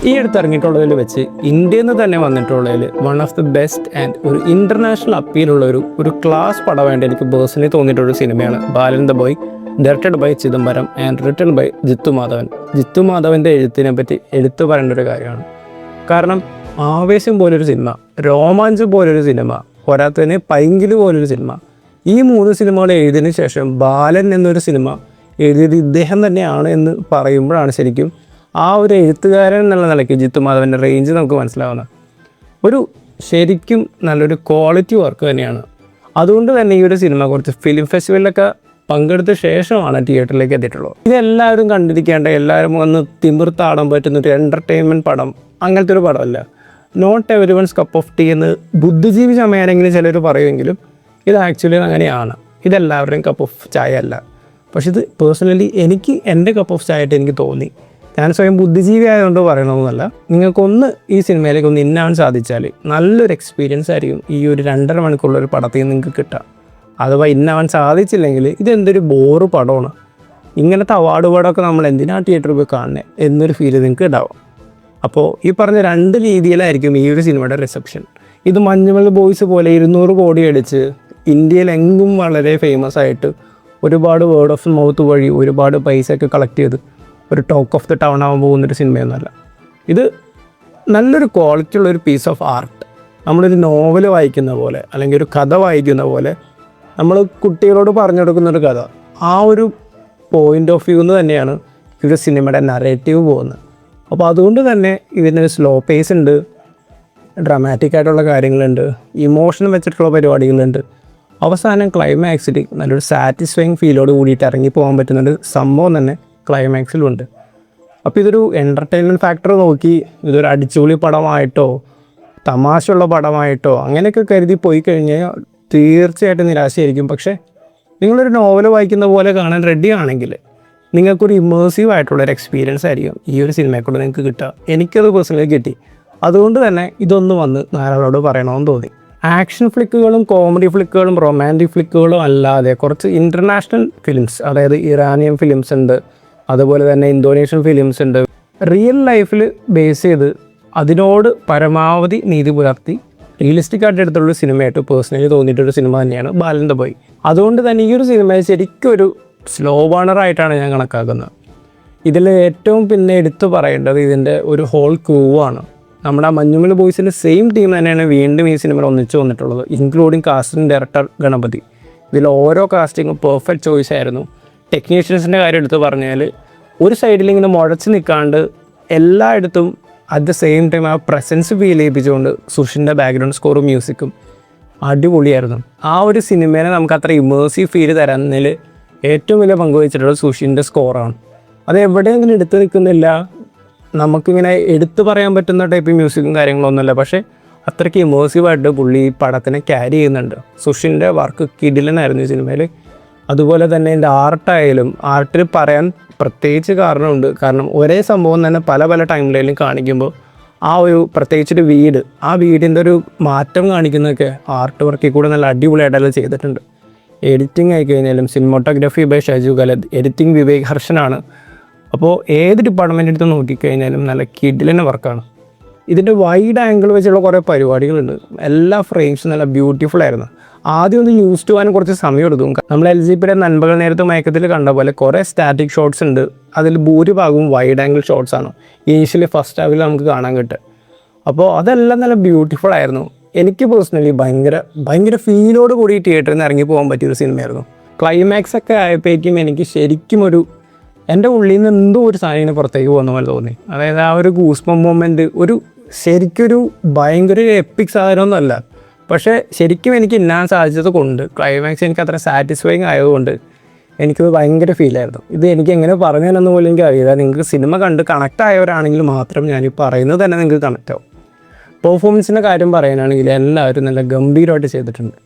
ഈ അടുത്തിറങ്ങിയിട്ടുള്ളതിൽ വെച്ച് ഇന്ത്യയിൽ നിന്ന് തന്നെ വന്നിട്ടുള്ളതിൽ one of the best and ഒരു ഇൻ്റർനാഷണൽ അപ്പീലുള്ള ഒരു ക്ലാസ് പടമായിട്ട് എനിക്ക് പേഴ്സണലി തോന്നിയിട്ടുള്ള സിനിമയാണ് Balan the boy, directed by Chidambaram and written by Jithu Madhavan. Jithu മാധവൻ്റെ എഴുത്തിനെ പറ്റി എടുത്തു പറയേണ്ട ഒരു കാര്യമാണ്. കാരണം ആവേശം പോലൊരു സിനിമ, രോമാഞ്ചം പോലൊരു സിനിമ, പോരാത്തതിന് പൈങ്കിളി പോലൊരു സിനിമ, ഈ 3 സിനിമകൾ എഴുതിയതിന് ശേഷം ബാലൻ എന്നൊരു സിനിമ എഴുതിയത് ഇദ്ദേഹം തന്നെയാണ് എന്ന് പറയുമ്പോഴാണ് ശരിക്കും ആ ഒരു എഴുത്തുകാരൻ എന്നുള്ള നിലയ്ക്ക് ജിത്തു മാധവൻ്റെ റേഞ്ച് നമുക്ക് മനസ്സിലാവുന്നത്. ഒരു ശരിക്കും നല്ലൊരു ക്വാളിറ്റി വർക്ക് തന്നെയാണ്. അതുകൊണ്ട് തന്നെ ഈ ഒരു സിനിമ കുറച്ച് ഫിലിം ഫെസ്റ്റിവലിലൊക്കെ പങ്കെടുത്ത ശേഷമാണ് തിയേറ്ററിലേക്ക് എത്തിയിട്ടുള്ളത്. ഇതെല്ലാവരും കണ്ടിരിക്കേണ്ട, എല്ലാവരും ഒന്ന് തിമിർത്താടാൻ പറ്റുന്നൊരു എൻ്റർടൈൻമെൻറ്റ് പടം, അങ്ങനത്തെ ഒരു പടമല്ല. Not every one's cup of tea എന്ന് ബുദ്ധിജീവി ചമയാനെങ്കിലും ചിലർ പറയുമെങ്കിലും ഇത് ആക്ച്വലി അങ്ങനെയാണ്. ഇതെല്ലാവരുടെയും കപ്പ് ഓഫ് ചായ അല്ല. പക്ഷെ ഇത് പേഴ്സണലി എനിക്ക് എൻ്റെ കപ്പ് ഓഫ് ചായ ആയിട്ട് എനിക്ക് തോന്നി. ഞാൻ സ്വയം ബുദ്ധിജീവി ആയതുകൊണ്ട് പറയണമെന്നല്ല. നിങ്ങൾക്കൊന്ന് ഈ സിനിമയിലേക്ക് ഒന്ന് ഇന്നാൻ സാധിച്ചാൽ നല്ലൊരു എക്സ്പീരിയൻസ് ആയിരിക്കും ഈ ഒരു 2.5 മണിക്കൂറുള്ളൊരു പടത്തിൽ നിന്ന് നിങ്ങൾക്ക് കിട്ടുക. അഥവാ ഇന്നാവാൻ സാധിച്ചില്ലെങ്കിൽ ഇതെന്തൊരു ബോറ് പടമാണ്, ഇങ്ങനത്തെ അവാർഡ് പടമൊക്കെ നമ്മൾ എന്തിനാണ് തിയേറ്ററിൽ പോയി കാണുന്നത് എന്നൊരു ഫീല് നിങ്ങൾക്ക് ഉണ്ടാവും. അപ്പോൾ ഈ പറഞ്ഞ 2 രീതിയിലായിരിക്കും ഈ ഒരു സിനിമയുടെ റിസപ്ഷൻ. ഇത് മഞ്ഞുമൽ ബോയ്സ് പോലെ 200 കോടി അടിച്ച് ഇന്ത്യയിലെങ്ങും വളരെ ഫേമസ് ആയിട്ട് ഒരുപാട് വേർഡ് ഓഫ് മൗത്ത് വഴി ഒരുപാട് പൈസയൊക്കെ കളക്ട് ചെയ്ത് ഒരു ടോക്ക് ഓഫ് ദി ടൗൺ ആവാൻ പോകുന്നൊരു സിനിമയൊന്നുമല്ല. ഇത് നല്ലൊരു ക്വാളിറ്റി ഉള്ളൊരു പീസ് ഓഫ് ആർട്ട്. നമ്മളൊരു നോവൽ വായിക്കുന്ന പോലെ അല്ലെങ്കിൽ ഒരു കഥ വായിക്കുന്ന പോലെ നമ്മൾ കുട്ടികളോട് പറഞ്ഞു കൊടുക്കുന്നൊരു കഥ, ആ ഒരു പോയിൻ്റ് ഓഫ് വ്യൂ തന്നെയാണ് ഈ ഒരു സിനിമയുടെ നറേറ്റീവ് പോകുന്നത്. അപ്പോൾ അതുകൊണ്ട് തന്നെ ഇതിനൊരു സ്ലോ പേസ് ഉണ്ട്, ഡ്രാമാറ്റിക് ആയിട്ടുള്ള കാര്യങ്ങളുണ്ട്, ഇമോഷൻ വെച്ചിട്ടുള്ള പരിപാടികളുണ്ട്. അവസാനം ക്ലൈമാക്സിൽ നല്ലൊരു സാറ്റിസ്ഫൈങ് ഫീലോട് കൂടിയിട്ട് ഇറങ്ങി പോകാൻ പറ്റുന്നൊരു സംഭവം തന്നെ ക്ലൈമാക്സിലുണ്ട്. അപ്പോൾ ഇതൊരു എൻ്റർടൈൻമെൻറ്റ് ഫാക്ടർ നോക്കി ഇതൊരു അടിച്ചുപൊളി പടമായിട്ടോ തമാശയുള്ള പടമായിട്ടോ അങ്ങനെയൊക്കെ കരുതി പോയി കഴിഞ്ഞാൽ തീർച്ചയായിട്ടും നിരാശയായിരിക്കും. പക്ഷേ നിങ്ങളൊരു നോവൽ വായിക്കുന്ന പോലെ കാണാൻ റെഡി ആണെങ്കിൽ നിങ്ങൾക്കൊരു ഇമേഴ്സീവ് ആയിട്ടുള്ളൊരു എക്സ്പീരിയൻസ് ആയിരിക്കും ഈ ഒരു സിനിമയെക്കൂടെ നിങ്ങൾക്ക് കിട്ടുക. എനിക്കത് പേഴ്സണലി കിട്ടി. അതുകൊണ്ട് തന്നെ ഇതൊന്ന് വന്ന് നാരാളോട് പറയണമെന്ന് തോന്നി. ആക്ഷൻ ഫ്ലിക്കുകളും കോമഡി ഫ്ലിക്കുകളും റൊമാൻറ്റിക് ഫ്ലിക്കുകളും അല്ലാതെ കുറച്ച് ഇൻ്റർനാഷണൽ ഫിലിംസ്, അതായത് ഇറാനിയൻ ഫിലിംസ് ഉണ്ട്, അതുപോലെ തന്നെ ഇന്തോനേഷ്യൻ ഫിലിംസ് ഉണ്ട്. റിയൽ ലൈഫിൽ ബേസ് ചെയ്ത് അതിനോട് പരമാവധി നീതി പുലർത്തി റിയലിസ്റ്റിക് ആയിട്ട് എടുത്തുള്ള സിനിമയായിട്ട് പേഴ്സണലി തോന്നിയിട്ടൊരു സിനിമ തന്നെയാണ് ബാലൻ ദ ബോയ്. അതുകൊണ്ട് തന്നെ ഈ ഒരു സിനിമയെ ശരിക്കും ഒരു സ്ലോ ബേണറായിട്ടാണ് ഞാൻ കണക്കാക്കുന്നത്. ഇതിൽ ഏറ്റവും പിന്നെ എടുത്തു പറയേണ്ടത് ഇതിൻ്റെ ഒരു ഹോൾ ക്രൂ ആണ്. നമ്മുടെ മഞ്ഞുമൽ ബോയ്സിൻ്റെ സെയിം ടീം തന്നെയാണ് വീണ്ടും ഈ സിനിമയിൽ ഒന്നിച്ച് വന്നിട്ടുള്ളത്, ഇൻക്ലൂഡിങ് കാസ്റ്റിംഗ് ഡയറക്ടർ ഗണപതി. ഇതിൽ ഓരോ കാസ്റ്റിങ്ങും പെർഫെക്റ്റ് ചോയ്സ് ആയിരുന്നു. ടെക്നീഷ്യൻസിൻ്റെ കാര്യം എടുത്ത് പറഞ്ഞാൽ ഒരു സൈഡിൽ ഇങ്ങനെ മുഴച്ച് നിൽക്കാണ്ട് എല്ലായിടത്തും അറ്റ് ദ സെയിം ടൈം ആ പ്രസൻസ് ഫീൽ ചെയ്യിപ്പിച്ചുകൊണ്ട് സുഷിൻ്റെ ബാക്ക്ഗ്രൗണ്ട് സ്കോറും മ്യൂസിക്കും അടിപൊളിയായിരുന്നു. ആ ഒരു സിനിമേനെ നമുക്ക് അത്ര ഇമേഴ്സീവ് ഫീൽ തരുന്നതിൽ ഏറ്റവും വലിയ പങ്കുവഹിച്ചിട്ടുള്ളത് സുഷിൻ്റെ സ്കോറാണ്. അത് എവിടെയും അങ്ങനെ എടുത്ത് നിൽക്കുന്നില്ല, നമുക്കിങ്ങനെ എടുത്തു പറയാൻ പറ്റുന്ന ടൈപ്പ് മ്യൂസിക്കും കാര്യങ്ങളൊന്നുമില്ല. പക്ഷേ അത്രയ്ക്ക് ഇമേഴ്സീവായിട്ട് പുള്ളി ഈ പടത്തിനെ ക്യാരി ചെയ്യുന്നുണ്ട്. സുഷിൻ്റെ വർക്ക് കിടിലനായിരുന്നു ഈ സിനിമയിൽ. അതുപോലെ തന്നെ എൻ്റെ ആർട്ടായാലും, ആർട്ടിൽ പറയാൻ പ്രത്യേകിച്ച് കാരണമുണ്ട്. കാരണം ഒരേ സംഭവം തന്നെ പല പല ടൈം ലൈനിലും കാണിക്കുമ്പോൾ ആ ഒരു പ്രത്യേകിച്ചൊരു വീട്, ആ വീടിൻ്റെ ഒരു മാറ്റം കാണിക്കുന്നതൊക്കെ ആർട്ട് വർക്കിൽ കൂടെ നല്ല അടിപൊളിയായിട്ടെല്ലാം ചെയ്തിട്ടുണ്ട്. എഡിറ്റിംഗ് ആയിക്കഴിഞ്ഞാലും cinematography by Shyju Khalid, editing Vivek ഹർഷനാണ്. അപ്പോൾ ഏത് ഡിപ്പാർട്ട്മെൻ്റ് എടുത്ത് നോക്കിക്കഴിഞ്ഞാലും നല്ല കിടിലൻ വർക്കാണ്. ഇതിൻ്റെ വൈഡ് ആംഗിൾ വെച്ചുള്ള കുറേ പരിപാടികളുണ്ട്. എല്ലാ ഫ്രെയിംസും നല്ല ബ്യൂട്ടിഫുൾ ആയിരുന്നു. ആദ്യം ഒന്ന് യൂസ് ടു ആകാൻ കുറച്ച് സമയം എടുക്കും. നമ്മൾ LGPയുടെ നൻപകൽ നേരത്തെ മയക്കത്തിൽ കണ്ട പോലെ കുറേ സ്റ്റാറ്റിക് ഷോട്ട്സ് ഉണ്ട്. അതിൽ ഭൂരിഭാഗവും വൈഡ് ആംഗിൾ ഷോട്ട്സ് ആണ് ഇനീഷ്യലി ഫസ്റ്റ് ഹാഫിൽ നമുക്ക് കാണാൻ കിട്ടുക. അപ്പോൾ അതെല്ലാം നല്ല ബ്യൂട്ടിഫുൾ ആയിരുന്നു. എനിക്ക് പേഴ്സണലി ഭയങ്കര ഫീലോട് കൂടി തിയേറ്ററിൽ നിന്ന് ഇറങ്ങി പോകാൻ പറ്റിയൊരു സിനിമയായിരുന്നു. ക്ലൈമാക്സ് ഒക്കെ ആയപ്പോഴേക്കും എനിക്ക് ശരിക്കും എൻ്റെ ഉള്ളിൽ നിന്ന് എന്തോ ഒരു സാധനം പുറത്തേക്ക് പോകുന്ന പോലെ തോന്നി. അതായത് ആ ഒരു ഗൂസ്ബംപ് മൊമെൻറ്റ് ശരിക്കൊരു ഭയങ്കര എപ്പിക് സാധനമൊന്നുമല്ല. പക്ഷേ ശരിക്കും എനിക്ക് ഇന്നാൻ സാധിച്ചത് കൊണ്ട് ക്ലൈമാക്സ് എനിക്ക് അത്ര സാറ്റിസ്ഫൈങ് ആയതുകൊണ്ട് എനിക്കത് ഭയങ്കര ഫീലായിരുന്നു. ഇത് എനിക്ക് എങ്ങനെ പറഞ്ഞതെന്ന് പോലും എനിക്ക് അറിയില്ല. നിങ്ങൾക്ക് സിനിമ കണ്ട് കണക്റ്റ് ആയവരാണെങ്കിൽ മാത്രം ഞാൻ ഈ പറയുന്നത് തന്നെ നിങ്ങൾക്ക് കണക്റ്റ് ആവും. പെർഫോമൻസിൻ്റെ കാര്യം പറയാനാണെങ്കിൽ എല്ലാവരും നല്ല ഗംഭീരമായിട്ട് ചെയ്തിട്ടുണ്ട്.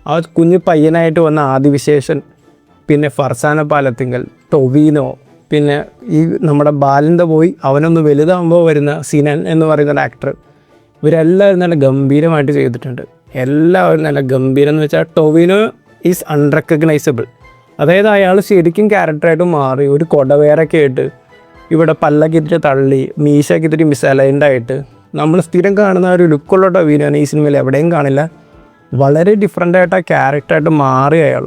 ആ കുഞ്ഞു പയ്യനായിട്ട് വന്ന ആദിവിശേഷൻ, പിന്നെ ഫർസാന പാലത്തിങ്കൽ, ടൊവിനോ, പിന്നെ ഈ നമ്മുടെ ബാലൻ ദ ബോയ് അവനൊന്ന് വലുതാകുമ്പോൾ വരുന്ന സിനൻ എന്ന് പറയുന്ന ആക്ടർ, ഇവരെല്ലാവരും നല്ല ഗംഭീരമായിട്ട് ചെയ്തിട്ടുണ്ട്. എല്ലാവരും നല്ല ഗംഭീരം എന്ന് വെച്ചാൽ ടൊവിനോ ഈസ് അൺറെക്കഗ്നൈസബിൾ. അതായത് അയാൾ ശരിക്കും ക്യാരക്ടറായിട്ട് മാറി ഒരു കൊടവേറൊക്കെ ആയിട്ട് ഇവിടെ പല്ലൊക്കെ ഇത്തിരി തള്ളി, മീശയൊക്കെ ഇത്തിരി മിസലൈൻഡ് ആയിട്ട് നമ്മൾ സ്ഥിരം കാണുന്ന ഒരു ലുക്കുള്ള ടൊവിനോനെ ഈ സിനിമയിൽ എവിടെയും കാണില്ല. വളരെ ഡിഫറെൻ്റ് ആയിട്ട് ആ ക്യാരക്ടറായിട്ട് മാറി അയാൾ.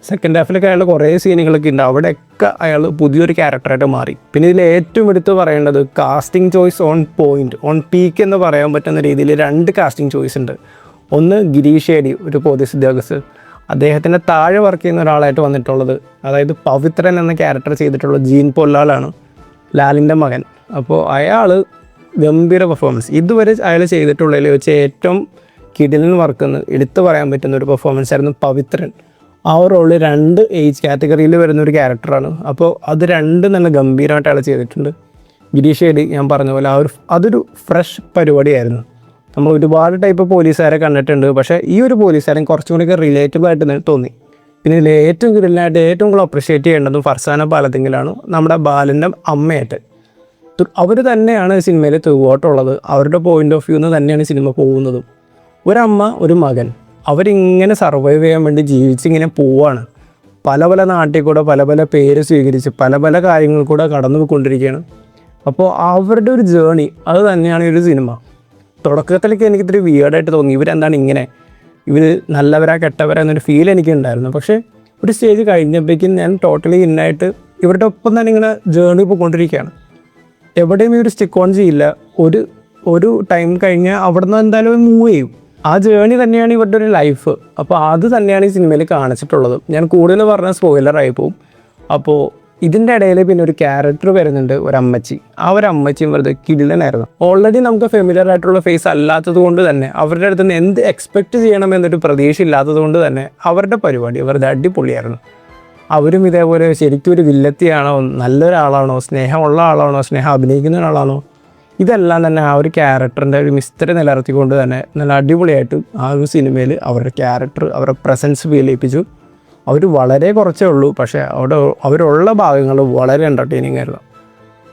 സെക്കൻഡ് ഹാഫിലൊക്കെ അയാൾ കുറേ സീനുകളൊക്കെ ഉണ്ട്, അവിടെയൊക്കെ അയാൾ പുതിയൊരു ക്യാരക്ടറായിട്ട് മാറി. പിന്നെ ഇതിൽ ഏറ്റവും എടുത്ത് പറയേണ്ടത് casting choice on point, on peak എന്ന് പറയാൻ പറ്റുന്ന രീതിയിൽ 2 കാസ്റ്റിംഗ് ചോയ്സ് ഉണ്ട്. ഒന്ന് ഗിരീഷ് ഏടി, ഒരു പോലീസ് ഉദ്യോഗസ്ഥർ, അദ്ദേഹത്തിൻ്റെ താഴെ വർക്ക് ചെയ്യുന്ന ഒരാളായിട്ട് വന്നിട്ടുള്ളത്, അതായത് പവിത്രൻ എന്ന ക്യാരക്ടർ ചെയ്തിട്ടുള്ള ജീൻ പൊല്ലാളാണ്, ലാലിൻ്റെ മകൻ. അപ്പോൾ അയാൾ ഗംഭീര പെർഫോമൻസ്, ഇതുവരെ അയാൾ ചെയ്തിട്ടുള്ളതിൽ വെച്ച് ഏറ്റവും കിടിലൻ വർക്കെന്ന് എടുത്തു പറയാൻ പറ്റുന്ന ഒരു പെർഫോമൻസ് ആയിരുന്നു പവിത്രൻ. ആ ഒരു റോള് 2 ഏജ് കാറ്റഗറിയിൽ വരുന്ന ഒരു ക്യാരക്ടറാണ്. അപ്പോൾ അത് 2 നല്ല ഗംഭീരമായിട്ട് അയാൾ ചെയ്തിട്ടുണ്ട്. ഗിരീഷ് ഏടി ഞാൻ പറഞ്ഞ പോലെ അതൊരു ഫ്രഷ് പരിപാടിയായിരുന്നു. നമ്മൾ ഒരുപാട് ടൈപ്പ് പോലീസുകാരെ കണ്ടിട്ടുണ്ട്, പക്ഷേ ഈ ഒരു പോലീസുകാരൻ കുറച്ചും കൂടിയൊക്കെ റിലേറ്റബിൾ ആയിട്ട് തോന്നി. പിന്നെ ഇതിൽ ഏറ്റവും കിടിലനായിട്ട് ഏറ്റവും കൂടുതൽ അപ്രിഷ്യേറ്റ് ചെയ്യേണ്ടതും ഫർസാന പാലത്തിങ്കിലാണ്, നമ്മുടെ ബാലൻ്റെ അമ്മയായിട്ട്. അവർ തന്നെയാണ് സിനിമയിൽ ത്രൂഔട്ടുള്ളത്, അവരുടെ പോയിൻ്റ് ഓഫ് വ്യൂ നിന്ന് തന്നെയാണ് സിനിമ പോകുന്നതും. ഒരമ്മ ഒരു മകൻ, അവരിങ്ങനെ സർവൈവ് ചെയ്യാൻ വേണ്ടി ജീവിച്ചിങ്ങനെ പോവാണ്. പല പല നാട്ടിൽ കൂടെ പല പല പേര് സ്വീകരിച്ച് പല പല കാര്യങ്ങൾ കൂടെ കടന്നു പോയിക്കൊണ്ടിരിക്കുകയാണ്. അപ്പോൾ അവരുടെ ഒരു ജേണി അത് തന്നെയാണ് ഈ ഒരു സിനിമ. തുടക്കത്തിലേക്ക് എനിക്കിത്തിരി വിയേർഡായിട്ട് തോന്നി, ഇവരെന്താണ് ഇങ്ങനെ, ഇവർ നല്ലവരാ കെട്ടവരാ എന്നൊരു ഫീൽ എനിക്കുണ്ടായിരുന്നു. പക്ഷേ ഒരു സ്റ്റേജ് കഴിഞ്ഞപ്പോഴേക്കും ഞാൻ ടോട്ടലി ഇന്നായിട്ട് ഇവരുടെ ഒപ്പം തന്നെ ഇങ്ങനെ ജേണി പോയിക്കൊണ്ടിരിക്കുകയാണ്. എവിടെയും ഇവർ സ്റ്റിക്ക് ഓൺ ചെയ്യില്ല. ഒരു ടൈം കഴിഞ്ഞാൽ അവിടെ നിന്ന് എന്തായാലും മൂവ് ചെയ്യും. ആ ജേണി തന്നെയാണ് ഇവരുടെ ഒരു ലൈഫ്. അപ്പോൾ അത് തന്നെയാണ് ഈ സിനിമയിൽ കാണിച്ചിട്ടുള്ളത്. ഞാൻ കൂടുതൽ പറഞ്ഞാൽ സ്പോയിലറായി പോവും. അപ്പോൾ ഇതിൻ്റെ ഇടയിൽ പിന്നെ ഒരു ക്യാരക്ടർ വരുന്നുണ്ട്, ഒരമ്മച്ചി. ആ ഒരു അമ്മച്ചിയും വെറുതെ കിടിലനായിരുന്നു. ഓൾറെഡി നമുക്ക് ഫെമിലിയർ ആയിട്ടുള്ള ഫേസ് അല്ലാത്തത് കൊണ്ട് തന്നെ അവരുടെ അടുത്ത് നിന്ന് എന്ത് എക്സ്പെക്റ്റ് ചെയ്യണമെന്നൊരു പ്രതീക്ഷ ഇല്ലാത്തത് കൊണ്ട് തന്നെ അവരുടെ പരിപാടി വെറുതെ അടിപൊളിയായിരുന്നു. അവരും ഇതേപോലെ ശരിക്കും ഒരു വില്ലത്തിയാണോ, നല്ലൊരാളാണോ, സ്നേഹമുള്ള ആളാണോ, സ്നേഹം അഭിനയിക്കുന്ന ഒരാളാണോ, ഇതെല്ലാം തന്നെ ആ ഒരു ക്യാരക്ടറിൻ്റെ ഒരു മിസ്റ്ററി നിലനിർത്തിക്കൊണ്ട് തന്നെ നല്ല അടിപൊളിയായിട്ട് ആ ഒരു സിനിമയിൽ അവരുടെ ക്യാരക്ടർ, അവരുടെ പ്രസൻസ് ഫീൽ ചെയ്യിപ്പിച്ചു. അവർ വളരെ കുറച്ചേ ഉള്ളൂ, പക്ഷേ അവരുള്ള ഭാഗങ്ങൾ വളരെ എൻ്റർടൈനിങ് ആയിരുന്നു.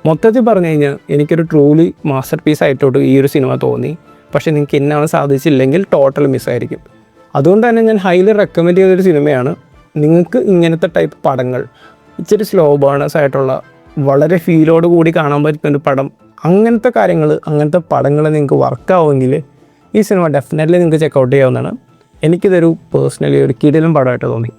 മൊത്തത്തിൽ പറഞ്ഞു കഴിഞ്ഞാൽ എനിക്കൊരു ട്രൂലി മാസ്റ്റർ പീസ് ആയിട്ടോട്ട് ഈ ഒരു സിനിമ തോന്നി. പക്ഷേ നിങ്ങൾക്ക് എന്നാണ് സാധിച്ചില്ലെങ്കിൽ ടോട്ടൽ മിസ്സായിരിക്കും. അതുകൊണ്ട് തന്നെ ഞാൻ ഹൈലി റെക്കമെൻഡ് ചെയ്തൊരു സിനിമയാണ്. നിങ്ങൾക്ക് ഇങ്ങനത്തെ ടൈപ്പ് പടങ്ങൾ, ഇച്ചിരി സ്ലോ ബേണേഴ്സ് ആയിട്ടുള്ള വളരെ ഫീലോട് കൂടി കാണാൻ പറ്റുന്നൊരു പടം, അങ്ങനത്തെ കാര്യങ്ങൾ, അങ്ങനത്തെ പടങ്ങൾ നിങ്ങൾക്ക് വർക്കാവുമെങ്കിൽ ഈ സിനിമ ഡെഫിനറ്റ്ലി നിങ്ങൾക്ക് ചെക്കൗട്ട് ചെയ്യാവുന്നതാണ്. എനിക്കിതൊരു പേഴ്സണലി ഒരു കിടിലൻ പടമായിട്ട് തോന്നി.